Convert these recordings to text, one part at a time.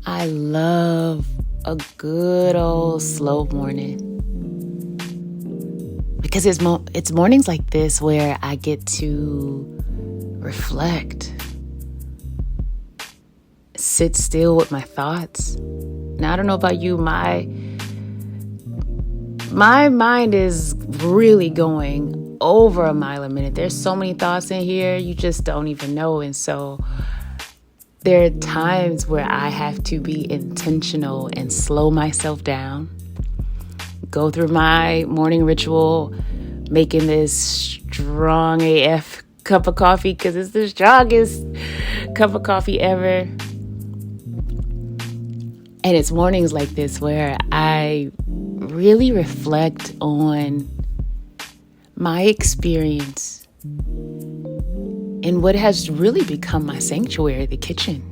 I love a good old slow morning because it's mornings like this where I get to reflect, sit still with my thoughts. Now, I don't know about you, my mind is really going over a mile a minute. There's so many thoughts in here, you just don't even know. And so there are times where I have to be intentional and slow myself down, go through my morning ritual, making this strong AF cup of coffee because it's the strongest cup of coffee ever. And it's mornings like this where I really reflect on my experience in what has really become my sanctuary, the kitchen.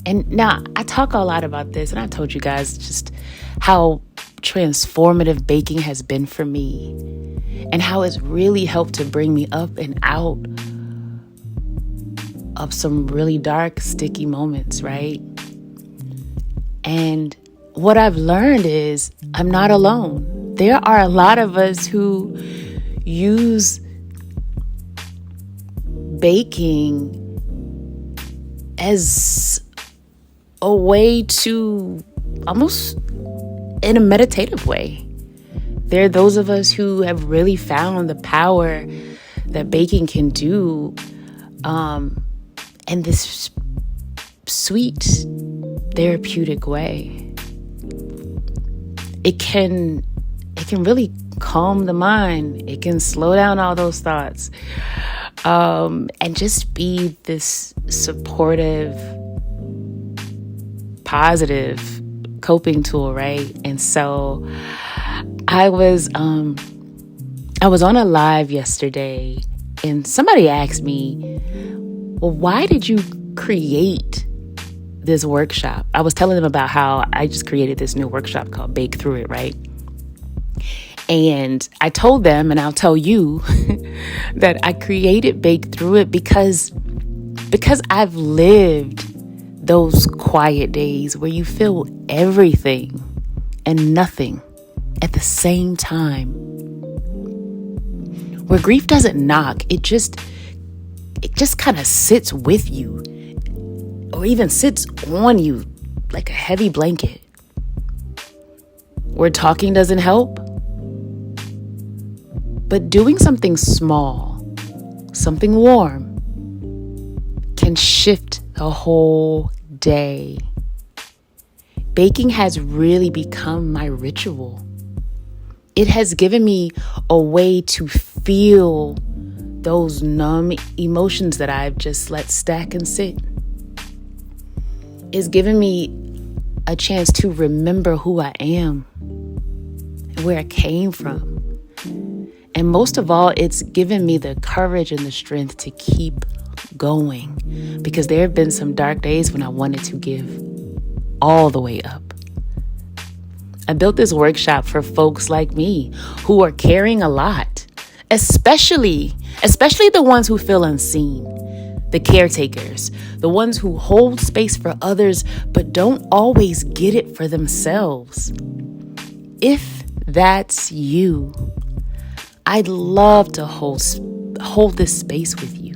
And now I talk a lot about this, and I told you guys just how transformative baking has been for me and how it's really helped to bring me up and out of some really dark, sticky moments, right? And what I've learned is I'm not alone. There are a lot of us who use baking as a way to almost in a meditative way. There are those of us who have really found the power that baking can do in this sweet, therapeutic way. It can really calm the mind. It can slow down all those thoughts. And just be this supportive, positive coping tool, right? And so I was on a live yesterday, and somebody asked me, well, why did you create this workshop? I was telling them about how I just created this new workshop called Bake Through It, right? And I told them, and I'll tell you, that I created Bake Through It because I've lived those quiet days where you feel everything and nothing at the same time. Where grief doesn't knock, it just kind of sits with you, or even sits on you like a heavy blanket. Where talking doesn't help, but doing something small, something warm, can shift the whole day. Baking has really become my ritual. It has given me a way to feel those numb emotions that I've just let stack and sit. It's given me a chance to remember who I am and where I came from. And most of all, it's given me the courage and the strength to keep going, because there have been some dark days when I wanted to give all the way up. I built this workshop for folks like me who are carrying a lot, especially the ones who feel unseen, the caretakers, the ones who hold space for others but don't always get it for themselves. If that's you, I'd love to hold this space with you.